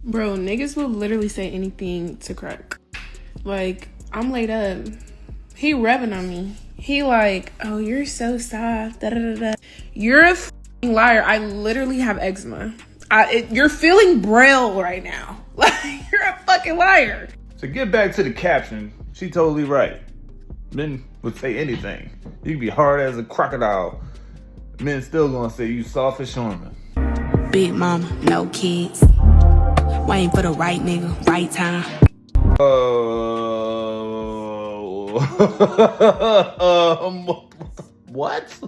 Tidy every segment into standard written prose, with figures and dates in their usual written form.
Bro, niggas will literally say anything to crack. Like, I'm laid up. He rubbing on me. He like, oh, you're so soft. Da, da, da, da. You're a f***ing liar. I literally have eczema. You're feeling braille right now. Like, you're a fucking liar. To get back to the caption, she totally right. Men would say anything. You can be hard as a crocodile. Men still gonna say you soft as Sherman. Big mama, no kids. Waiting for the right nigga, right time. What?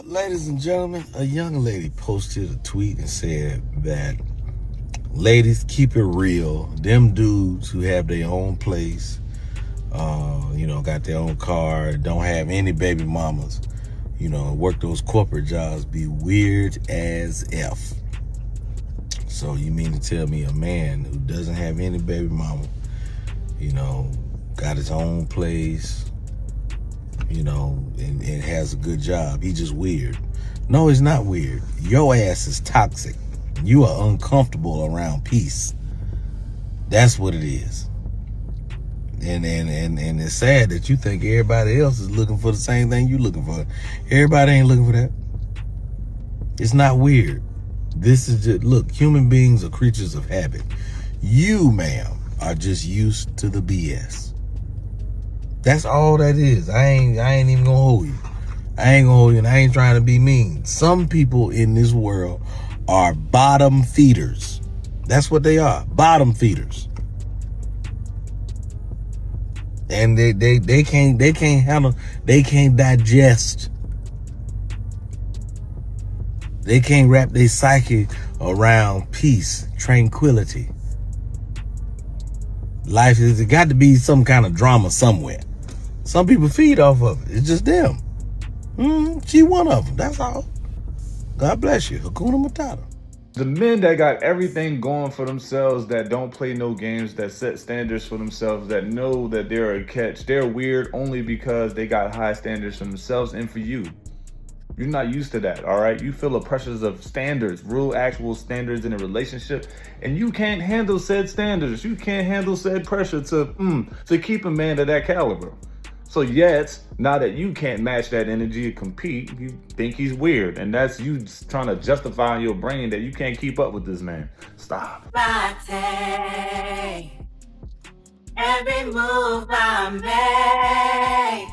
Ladies and gentlemen, a young lady posted a tweet and said that ladies, keep it real. Them dudes who have their own place, got their own car, don't have any baby mamas, work those corporate jobs, be weird as F. So you mean to tell me a man who doesn't have any baby mama, got his own place, and has a good job, he just weird? No, he's not weird. Your ass is toxic. You are uncomfortable around peace. That's what it is. And it's sad that you think everybody else is looking for the same thing you looking for. Everybody ain't looking for that. It's not weird. This is just, look, human beings are creatures of habit. You, ma'am, are just used to the BS. That's all that is. I ain't even gonna hold you. I ain't gonna hold you, and I ain't trying to be mean. Some people in this world are bottom feeders. That's what they are, bottom feeders. And they can't handle, they can't digest. They can't wrap their psyche around peace, tranquility. Life has got to be some kind of drama somewhere. Some people feed off of it. It's just them. She one of them. That's all. God bless you. Hakuna Matata. The men that got everything going for themselves, that don't play no games, that set standards for themselves, that know that they're a catch, they're weird only because they got high standards for themselves and for you. You're not used to that, all right? You feel the pressures of standards, real actual standards in a relationship, and you can't handle said standards. You can't handle said pressure to keep a man of that caliber. So yet, now that you can't match that energy to compete, you think he's weird. And that's you trying to justify in your brain that you can't keep up with this man. Stop. I take every move I make,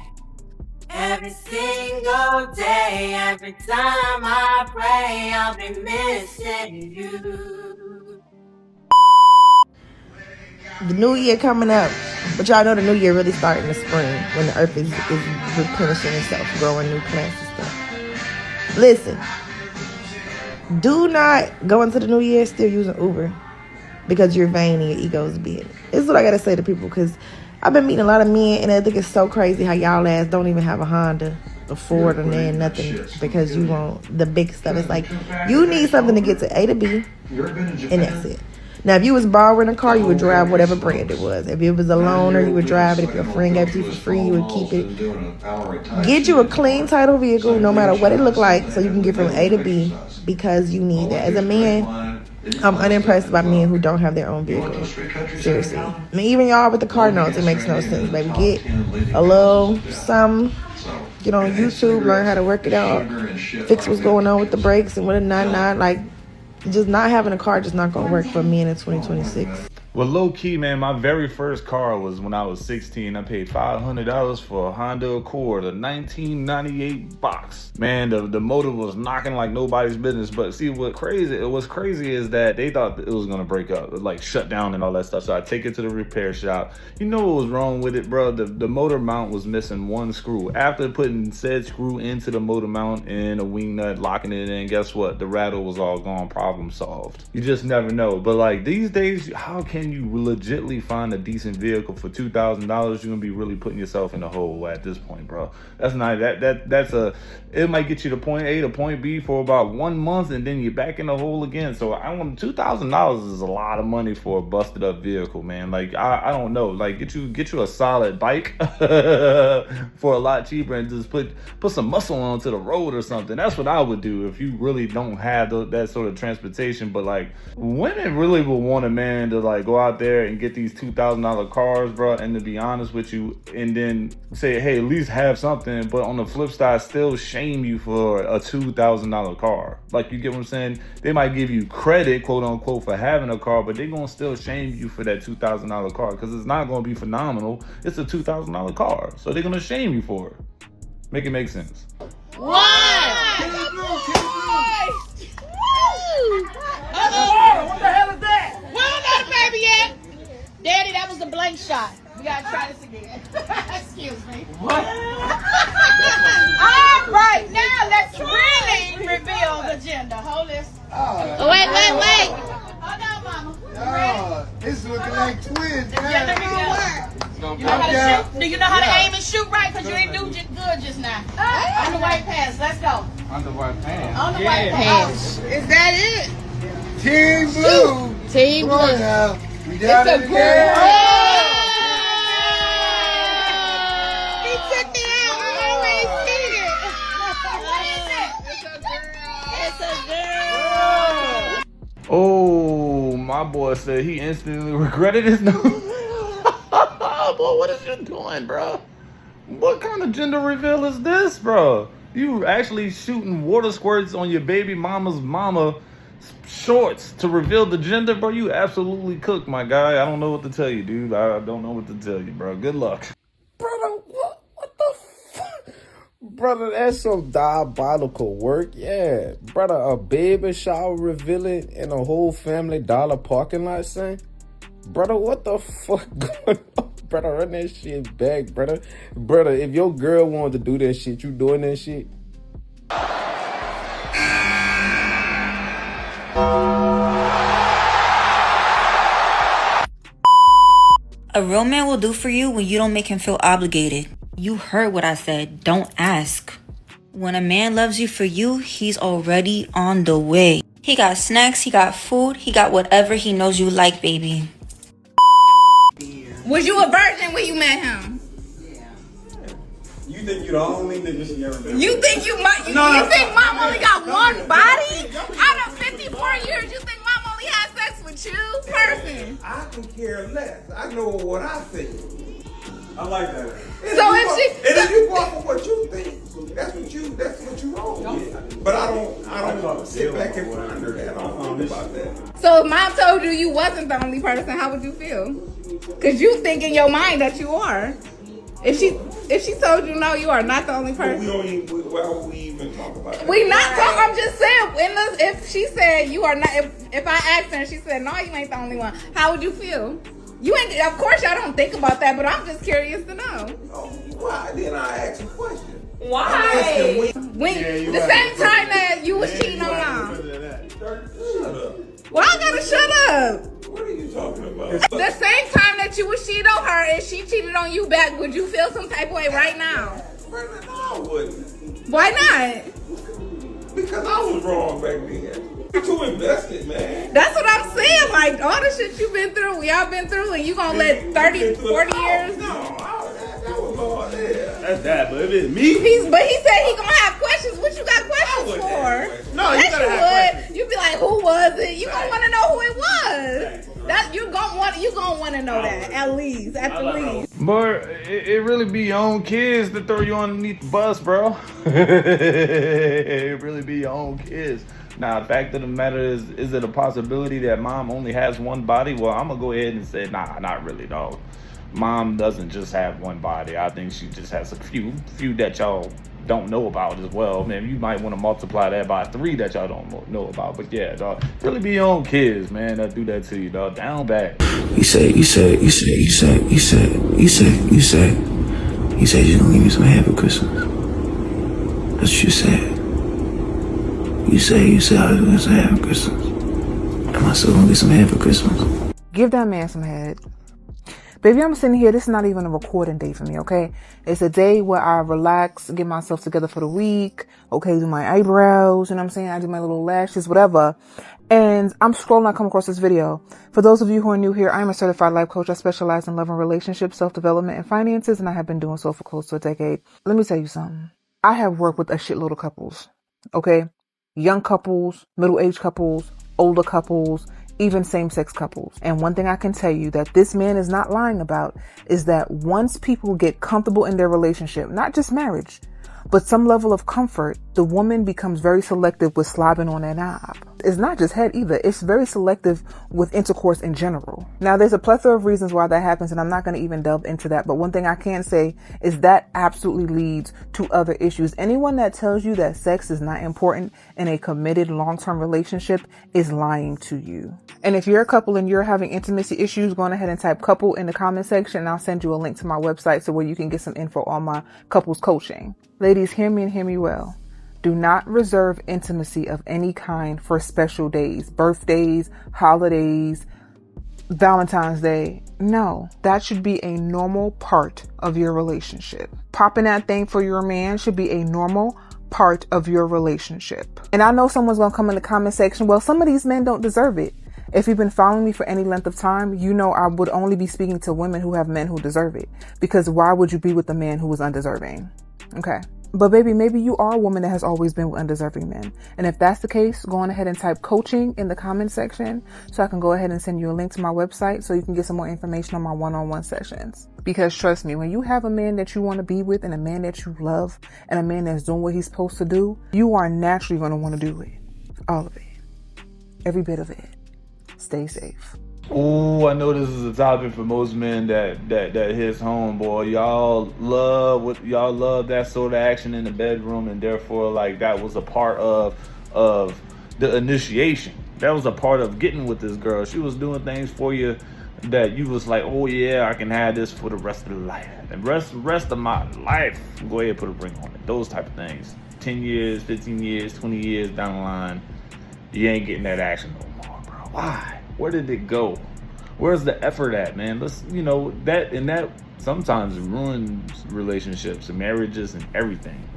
every single day, every time I pray, I'll be missing you. The new year coming up, but y'all know the new year really starting in the spring when the earth is replenishing itself, growing new plants and stuff. Listen, do not go into the new year still using Uber because you're vain and your ego is big. This is what I gotta say to people, because I've been meeting a lot of men and I think it's so crazy how y'all ass don't even have a Honda, a Ford, or nothing because you want the big stuff. It's like you need something to get to A to B, and that's it. Now, if you was borrowing a car, you would drive whatever brand it was. If it was a loaner, you would drive it. If your friend gave it to you for free, you would keep it. Get you a clean title vehicle, no matter what it look like, so you can get from A to B, because you need that. As a man, I'm unimpressed by men who don't have their own vehicle. Seriously. I mean, even y'all with the car notes, it makes no sense, baby. Get a little some, get on YouTube, learn how to work it out, fix what's going on with the brakes and what a not like. Just not having a car just not gonna work for me in 2026. Well, low key, man, my very first car was when I was 16. I paid $500 for a Honda Accord, a 1998 box. Man, the motor was knocking like nobody's business. But see, what's crazy is that they thought it was gonna break up, like shut down and all that stuff. So I take it to the repair shop. You know what was wrong with it, bro? The motor mount was missing one screw. After putting said screw into the motor mount and a wing nut, locking it in, guess what? The rattle was all gone. Problem solved. You just never know. But like these days, how can can you legitly find a decent vehicle for $2,000, you're gonna be really putting yourself in the hole at this point, bro. That's not it might get you to point A to point B for about 1 month, and then you're back in the hole again. So I want $2,000 is a lot of money for a busted up vehicle, man. Like I don't know, like get you a solid bike for a lot cheaper and just put some muscle onto the road or something. That's what I would do if you really don't have that sort of transportation. But like, women really will want a man to like go out there and get these $2,000 cars, bro, and to be honest with you, and then say, hey, at least have something, but on the flip side still shame you for a $2,000 car. Like, you get what I'm saying? They might give you credit, quote unquote, for having a car, but they're gonna still shame you for that $2,000 car, because it's not gonna be phenomenal. It's a $2,000 car, so they're gonna shame you for it. Make it make sense. What the hell is that? We don't know the baby yet. Daddy, that was a blank shot. We gotta try this again. Excuse me. What? All right, now let's really reveal the gender. Hold this. Wait. Hold on, mama. It's looking like twins, The gender reveal. You know how to shoot? Do you know how to aim and shoot right? Because you didn't do good just now. On the white pants. Let's go. On the white pants. On the white pants. Is that it? Team Blue. Team Come on Blue. now. We got It's it a again. girl. He took it out. I always seen it. What is it? It's a girl. Oh, my boy said he instantly regretted his name. Boy, what is you doing, bro? What kind of gender reveal is this, bro? You actually shooting water squirts on your baby mama's mama shorts to reveal the gender, bro? You absolutely cooked, my guy. I don't know what to tell you, dude. I don't know what to tell you, bro. Good luck. Brother, what the fuck? Brother, that's some diabolical work. Yeah. Brother, a baby shower revealing in a whole Family Dollar parking lot, son? Brother, what the fuck going on? Brother, run that shit back, brother. Brother, if your girl wanted to do that shit, you doing that shit? A real man will do for you when you don't make him feel obligated. You heard what I said. Don't ask. When a man loves you for you, he's already on the way. He got snacks, he got food, he got whatever he knows you like, baby. Was you a virgin when you met him? You think you're the only nigga she ever met? You think you think mom only got one body? Out of 54 years, you think mom only had sex with you? Person. I can care less. I know what I think. I like that. So if you go for what you think, that's what you wrong with. But I don't sit back and ponder that. I don't think about that. So if mom told you you wasn't the only person, how would you feel? Cause you think in your mind that you are. If she told you no, you are not the only person. Why would we even talk about that? We not talking. I'm just saying. If she said you are not, if I asked her and she said no, you ain't the only one, how would you feel? You ain't. Of course, y'all don't think about that, but I'm just curious to know. Oh, why? Then I ask a question. Why? The same time that you was cheating on mom. Shut up. Why I gotta shut up? What are you talking about? The same time that you was cheating on her and she cheated on you back, would you feel some type of way right now? No, I wouldn't. Why not? Because I was wrong back then. You're too invested, man. That's what I'm saying. Like, all the shit you've been through, we all been through, and you gonna let 30, 40 years? No, that was all there. That's that, but if it's me, But he said he gonna have questions. What you got questions for? no, you Yes, gotta you have would. questions. You'd be like, who was it? You gonna want to know who it was. That you gonna want to know that at least, at the least. But it really be your own kids that throw you underneath the bus, bro. It really be your own kids. Now, the fact of the matter is it a possibility that mom only has one body? Well, I'm gonna go ahead and say, nah, not really, dog. Mom doesn't just have one body. I think she just has a few that y'all don't know about as well. Man, you might want to multiply that by 3 that y'all don't know about. But yeah, dog, really be your own kids, man, that do that to you, dog. Down bad. You said you're gonna give me some hair for Christmas. That's what you said. You said I was gonna get some hair for Christmas. Am I still gonna get some hair for Christmas? Give that man some head. Baby, I'm sitting here. This is not even a recording day for me, okay? It's a day where I relax, get myself together for the week, okay, do my eyebrows, you know what I'm saying? I do my little lashes, whatever. And I'm scrolling, I come across this video. For those of you who are new here, I'm a certified life coach. I specialize in love and relationships, self-development, and finances, and I have been doing so for close to a decade. Let me tell you something. I have worked with a shitload of couples, okay? Young couples, middle-aged couples, older couples, even same-sex couples. And one thing I can tell you that this man is not lying about is that once people get comfortable in their relationship, not just marriage, but some level of comfort, the woman becomes very selective with slobbing on that knob. It's not just head either. It's very selective with intercourse in general. Now, there's a plethora of reasons why that happens, and I'm not going to even delve into that. But one thing I can say is that absolutely leads to other issues. Anyone that tells you that sex is not important in a committed long-term relationship is lying to you. And if you're a couple and you're having intimacy issues, go on ahead and type couple in the comment section, and I'll send you a link to my website so where you can get some info on my couples coaching. Ladies, hear me and hear me well. Do not reserve intimacy of any kind for special days, birthdays, holidays, Valentine's Day. No, that should be a normal part of your relationship. Popping that thing for your man should be a normal part of your relationship. And I know someone's going to come in the comment section, well, some of these men don't deserve it. If you've been following me for any length of time, you know I would only be speaking to women who have men who deserve it. Because why would you be with a man who is undeserving? Okay. But baby, maybe you are a woman that has always been with undeserving men. And if that's the case, go on ahead and type coaching in the comment section so I can go ahead and send you a link to my website so you can get some more information on my one-on-one sessions. Because trust me, when you have a man that you want to be with and a man that you love and a man that's doing what he's supposed to do, you are naturally going to want to do it. All of it. Every bit of it. Stay safe. Oh, I know this is a topic for most men that hits home, boy. Y'all love that sort of action in the bedroom, and therefore, like, that was a part of the initiation. That was a part of getting with this girl. She was doing things for you that you was like, oh yeah, I can have this for the rest of the life. And rest of my life, go ahead and put a ring on it. Those type of things. 10 years, 15 years, 20 years down the line, you ain't getting that action no more, bro. Why? Where did it go? Where's the effort at, man? Let's, that sometimes ruins relationships and marriages and everything.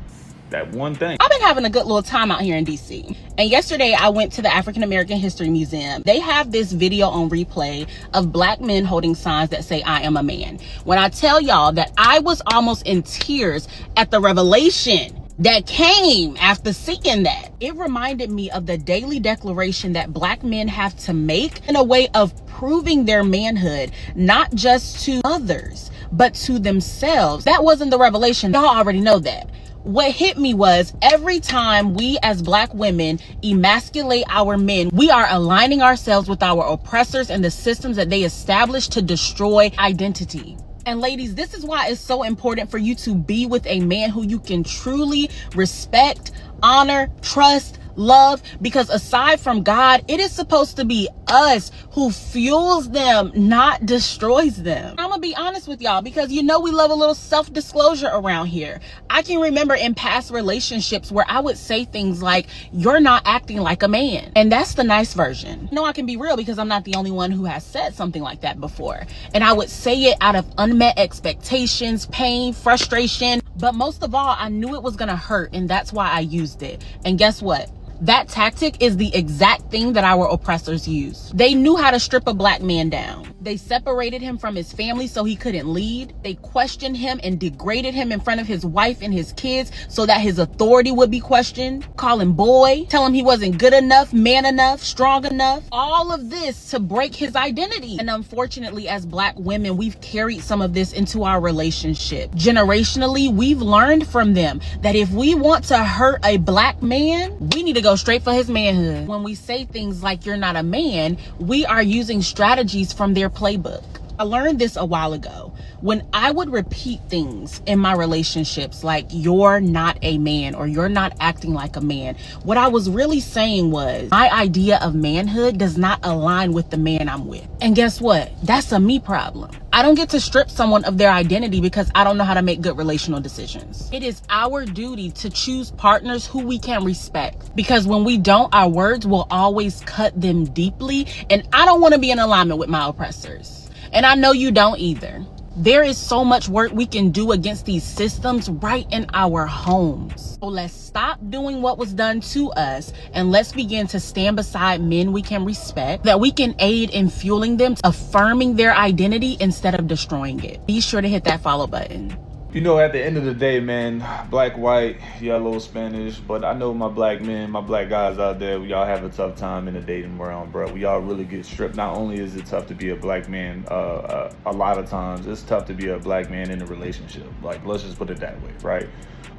That one thing. I've been having a good little time out here in DC. And yesterday I went to the African American History Museum. They have this video on replay of black men holding signs that say, I am a man. When I tell y'all that I was almost in tears at the revelation that came after seeing that, it reminded me of the daily declaration that black men have to make in a way of proving their manhood, not just to others, but to themselves. That wasn't the revelation. Y'all already know that. What hit me was every time we as black women emasculate our men, we are aligning ourselves with our oppressors and the systems that they established to destroy identity. And ladies, this is why it's so important for you to be with a man who you can truly respect, honor, trust, love, because aside from God, it is supposed to be us who fuels them, not destroys them. I'm gonna be honest with y'all, because we love a little self-disclosure around here. I can remember in past relationships where I would say things like, you're not acting like a man. And that's the nice version. I can be real because I'm not the only one who has said something like that before. And I would say it out of unmet expectations, pain, frustration. But most of all, I knew it was gonna hurt, and that's why I used it. And guess what? That tactic is the exact thing that our oppressors used. They knew how to strip a black man down. They separated him from his family so he couldn't lead. They questioned him and degraded him in front of his wife and his kids so that his authority would be questioned. Call him boy, tell him he wasn't good enough, man enough, strong enough. All of this to break his identity. And unfortunately, as black women, we've carried some of this into our relationship. Generationally, we've learned from them that if we want to hurt a black man, we need to go straight for his manhood. When we say things like you're not a man, we are using strategies from their playbook. I learned this a while ago. When I would repeat things in my relationships like, you're not a man or you're not acting like a man, what I was really saying was my idea of manhood does not align with the man I'm with. And guess what? That's a me problem. I don't get to strip someone of their identity because I don't know how to make good relational decisions. It is our duty to choose partners who we can respect, because when we don't, our words will always cut them deeply. And I don't want to be in alignment with my oppressors. And I know you don't either. There is so much work we can do against these systems right in our homes. So let's stop doing what was done to us and let's begin to stand beside men we can respect, that we can aid in fueling them, affirming their identity instead of destroying it. Be sure to hit that follow button. You know, at the end of the day, man, black, white, yellow, Spanish, but I know my black men, my black guys out there, we all have a tough time in the dating world, bro. We all really get stripped. Not only is it tough to be a black man, a lot of times it's tough to be a black man in a relationship. Like, let's just put it that way, right?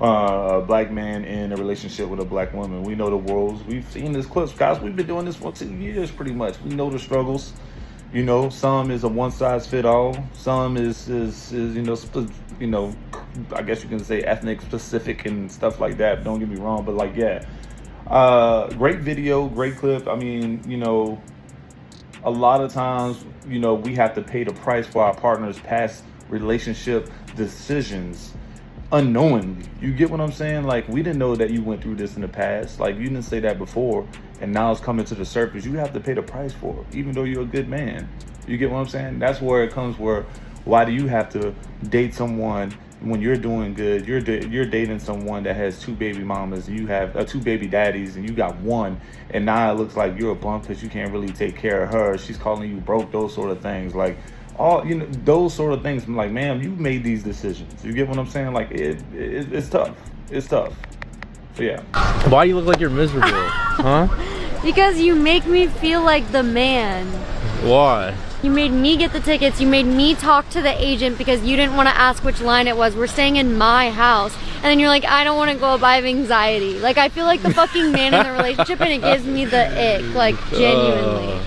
A black man in a relationship with a black woman. We know the worlds. We've seen this clips, guys. We've been doing this for 2 years, pretty much. We know the struggles. You know, some is a one-size-fit-all. Some is you know, I guess you can say ethnic specific and stuff like that. Don't get me wrong, but like, yeah, great video, great clip. I mean, you know, a lot of times, you know, we have to pay the price for our partner's past relationship decisions unknowingly. You get what I'm saying? Like, we didn't know that you went through this in the past. Like, you didn't say that before, and now it's coming to the surface. You have to pay the price for it, even though you're a good man. You get what I'm saying? That's where it comes, where why do you have to date someone when you're doing good? You're dating someone that has 2 baby mamas, and you have 2 baby daddies, and you got 1, and now it looks like you're a bum because you can't really take care of her. She's calling you broke, those sort of things. Like, all, you know, those sort of things. I'm like, ma'am, you made these decisions. You get what I'm saying? Like, it's tough. It's tough. So yeah. Why do you look like you're miserable? Huh? Because you make me feel like the man. Why? You made me get the tickets. You made me talk to the agent because you didn't want to ask which line it was. We're staying in my house. And then you're like, I don't want to go, I have anxiety. Like, I feel like the fucking man in the relationship, and it gives me the ick. Like, genuinely.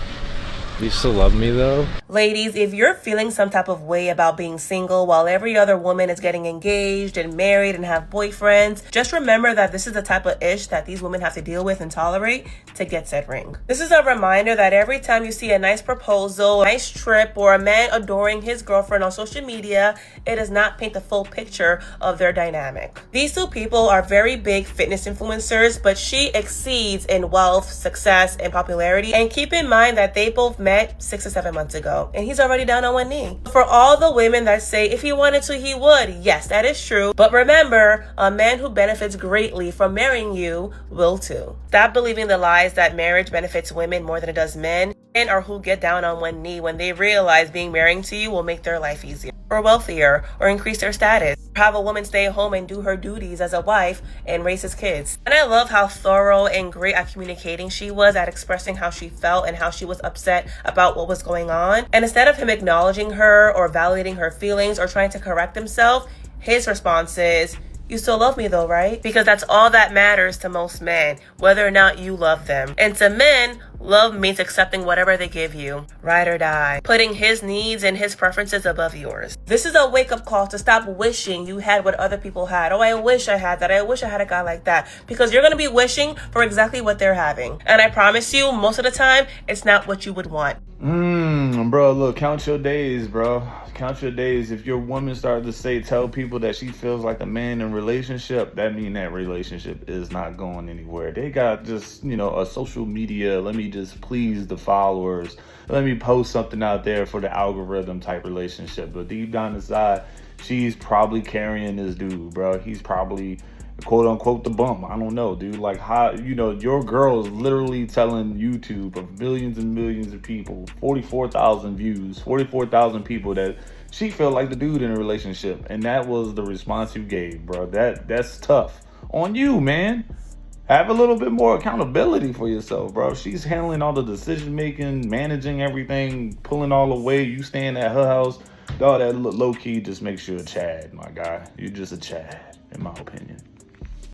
You still love me though? Ladies, if you're feeling some type of way about being single while every other woman is getting engaged and married and have boyfriends, just remember that this is the type of ish that these women have to deal with and tolerate to get said ring. This is a reminder that every time you see a nice proposal, a nice trip, or a man adoring his girlfriend on social media, it does not paint the full picture of their dynamic. These 2 people are very big fitness influencers, but she exceeds in wealth, success, and popularity. And keep in mind that they both met 6 or 7 months ago, and he's already down on 1 knee. For all the women that say if he wanted to, he would, yes, that is true. But remember, a man who benefits greatly from marrying you will too. Stop believing the lies that marriage benefits women more than it does men, or who get down on 1 knee when they realize being married to you will make their life easier, or wealthier, or increase their status. Have a woman stay home and do her duties as a wife and raise his kids. And I love how thorough and great at communicating she was at expressing how she felt and how she was upset about what was going on. And instead of him acknowledging her or validating her feelings or trying to correct himself, his response is, "You still love me though, right?" Because that's all that matters to most men, whether or not you love them. And to men, love means accepting whatever they give you, ride or die, putting his needs and his preferences above yours. This is a wake-up call to stop wishing you had what other people had. Oh, I wish I had that. I wish I had a guy like that. Because you're going to be wishing for exactly what they're having. And I promise you, most of the time, it's not what you would want. Bro, look, count your days, bro. Count your days. If your woman started to tell people that she feels like a man in a relationship, that means that relationship is not going anywhere. They got just, you know, a social media, let me just please the followers. Let me post something out there for the algorithm type relationship. But deep down inside, she's probably carrying this dude, bro. He's probably, quote unquote, the bum. I don't know, dude. Like, how, you know, your girl is literally telling YouTube of millions and millions of people, 44,000 views, 44,000 people, that she felt like the dude in a relationship. And that was the response you gave, bro. That's tough on you, man. Have a little bit more accountability for yourself, bro. She's handling all the decision making, managing everything, pulling all the weight. You staying at her house. Dog, that low key just makes you a Chad, my guy. You're just a Chad, in my opinion.